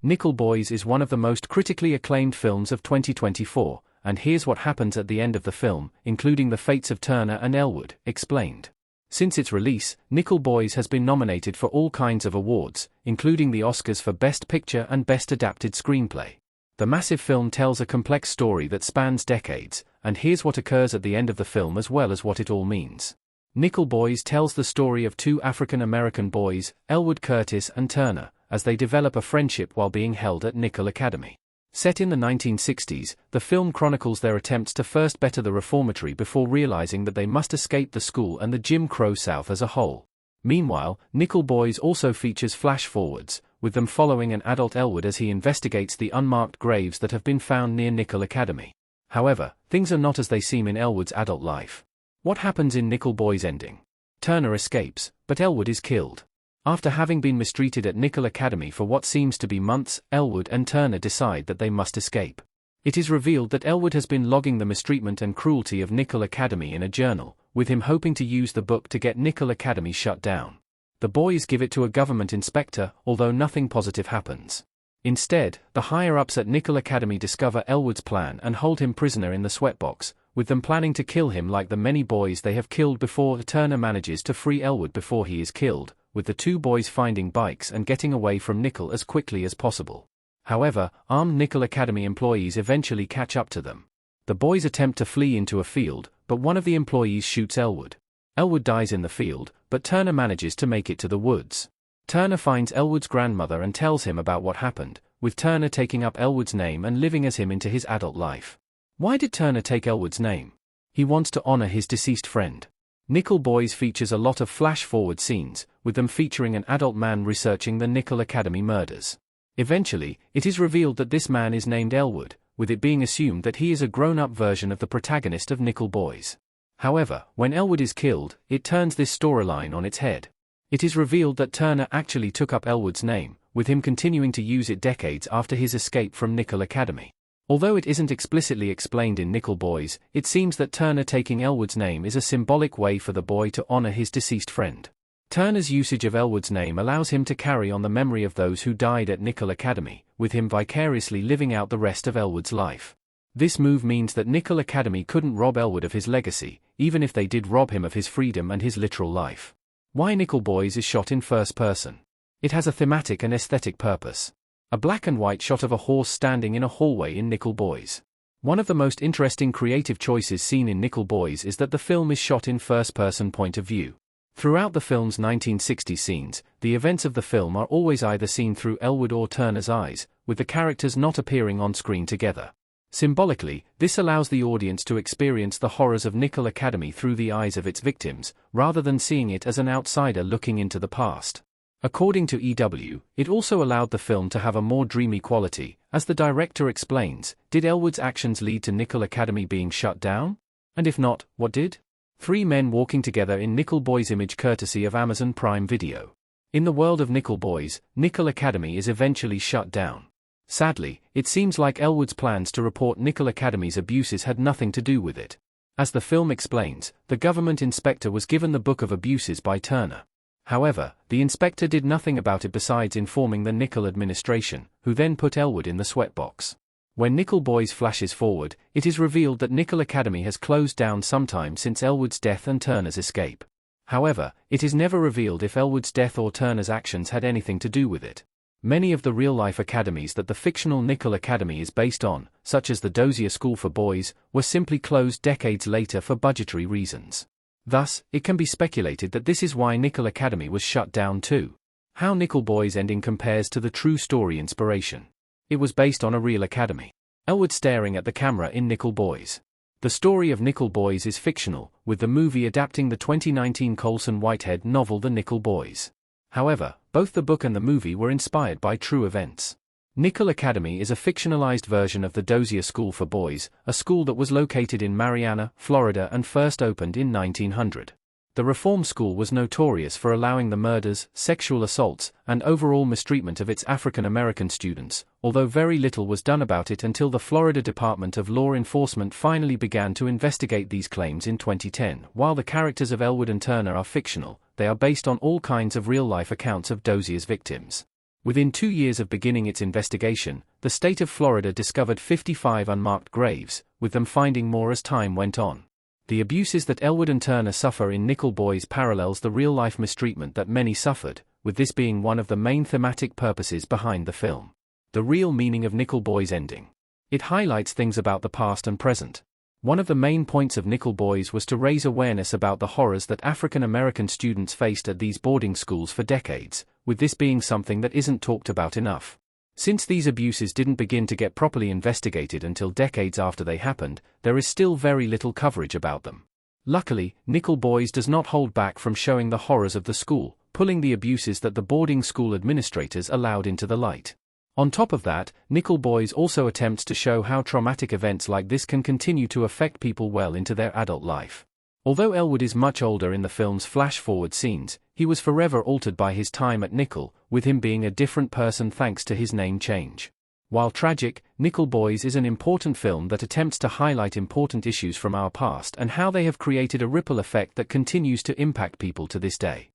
Nickel Boys is one of the most critically acclaimed films of 2024, and here's what happens at the end of the film, including the fates of Turner and Elwood, explained. Since its release, Nickel Boys has been nominated for all kinds of awards, including the Oscars for Best Picture and Best Adapted Screenplay. The massive film tells a complex story that spans decades, and here's what occurs at the end of the film as well as what it all means. Nickel Boys tells the story of two African-American boys, Elwood Curtis and Turner, as they develop a friendship while being held at Nickel Academy. Set in the 1960s, the film chronicles their attempts to first better the reformatory before realizing that they must escape the school and the Jim Crow South as a whole. Meanwhile, Nickel Boys also features flash-forwards, with them following an adult Elwood as he investigates the unmarked graves that have been found near Nickel Academy. However, things are not as they seem in Elwood's adult life. What happens in Nickel Boys' ending? Turner escapes, but Elwood is killed. After having been mistreated at Nickel Academy for what seems to be months, Elwood and Turner decide that they must escape. It is revealed that Elwood has been logging the mistreatment and cruelty of Nickel Academy in a journal, with him hoping to use the book to get Nickel Academy shut down. The boys give it to a government inspector, although nothing positive happens. Instead, the higher-ups at Nickel Academy discover Elwood's plan and hold him prisoner in the sweatbox, with them planning to kill him like the many boys they have killed before. Turner manages to free Elwood before he is killed, with the two boys finding bikes and getting away from Nickel as quickly as possible. However, armed Nickel Academy employees eventually catch up to them. The boys attempt to flee into a field, but one of the employees shoots Elwood. Elwood dies in the field, but Turner manages to make it to the woods. Turner finds Elwood's grandmother and tells him about what happened, with Turner taking up Elwood's name and living as him into his adult life. Why did Turner take Elwood's name? He wants to honor his deceased friend. Nickel Boys features a lot of flash-forward scenes, with them featuring an adult man researching the Nickel Academy murders. Eventually, it is revealed that this man is named Elwood, with it being assumed that he is a grown-up version of the protagonist of Nickel Boys. However, when Elwood is killed, it turns this storyline on its head. It is revealed that Turner actually took up Elwood's name, with him continuing to use it decades after his escape from Nickel Academy. Although it isn't explicitly explained in Nickel Boys, it seems that Turner taking Elwood's name is a symbolic way for the boy to honor his deceased friend. Turner's usage of Elwood's name allows him to carry on the memory of those who died at Nickel Academy, with him vicariously living out the rest of Elwood's life. This move means that Nickel Academy couldn't rob Elwood of his legacy, even if they did rob him of his freedom and his literal life. Why Nickel Boys is shot in first person? It has a thematic and aesthetic purpose. A black and white shot of a horse standing in a hallway in Nickel Boys. One of the most interesting creative choices seen in Nickel Boys is that the film is shot in first-person point of view. Throughout the film's 1960s scenes, the events of the film are always either seen through Elwood or Turner's eyes, with the characters not appearing on screen together. Symbolically, this allows the audience to experience the horrors of Nickel Academy through the eyes of its victims, rather than seeing it as an outsider looking into the past. According to EW, it also allowed the film to have a more dreamy quality. As the director explains, did Elwood's actions lead to Nickel Academy being shut down? And if not, what did? Three men walking together in Nickel Boys image courtesy of Amazon Prime Video. In the world of Nickel Boys, Nickel Academy is eventually shut down. Sadly, it seems like Elwood's plans to report Nickel Academy's abuses had nothing to do with it. As the film explains, the government inspector was given the book of abuses by Turner. However, the inspector did nothing about it besides informing the Nickel administration, who then put Elwood in the sweatbox. When Nickel Boys flashes forward, it is revealed that Nickel Academy has closed down sometime since Elwood's death and Turner's escape. However, it is never revealed if Elwood's death or Turner's actions had anything to do with it. Many of the real-life academies that the fictional Nickel Academy is based on, such as the Dozier School for Boys, were simply closed decades later for budgetary reasons. Thus, it can be speculated that this is why Nickel Academy was shut down too. How Nickel Boys' ending compares to the true story inspiration. It was based on a real academy. Elwood staring at the camera in Nickel Boys. The story of Nickel Boys is fictional, with the movie adapting the 2019 Colson Whitehead novel The Nickel Boys. However, both the book and the movie were inspired by true events. Nickel Academy is a fictionalized version of the Dozier School for Boys, a school that was located in Marianna, Florida and first opened in 1900. The reform school was notorious for allowing the murders, sexual assaults, and overall mistreatment of its African American students, although very little was done about it until the Florida Department of Law Enforcement finally began to investigate these claims in 2010. While the characters of Elwood and Turner are fictional, they are based on all kinds of real-life accounts of Dozier's victims. Within 2 years of beginning its investigation, the state of Florida discovered 55 unmarked graves, with them finding more as time went on. The abuses that Elwood and Turner suffer in Nickel Boys parallels the real-life mistreatment that many suffered, with this being one of the main thematic purposes behind the film. The real meaning of Nickel Boys' ending. It highlights things about the past and present. One of the main points of Nickel Boys was to raise awareness about the horrors that African American students faced at these boarding schools for decades, with this being something that isn't talked about enough. Since these abuses didn't begin to get properly investigated until decades after they happened, there is still very little coverage about them. Luckily, Nickel Boys does not hold back from showing the horrors of the school, pulling the abuses that the boarding school administrators allowed into the light. On top of that, Nickel Boys also attempts to show how traumatic events like this can continue to affect people well into their adult life. Although Elwood is much older in the film's flash-forward scenes, he was forever altered by his time at Nickel, with him being a different person thanks to his name change. While tragic, Nickel Boys is an important film that attempts to highlight important issues from our past and how they have created a ripple effect that continues to impact people to this day.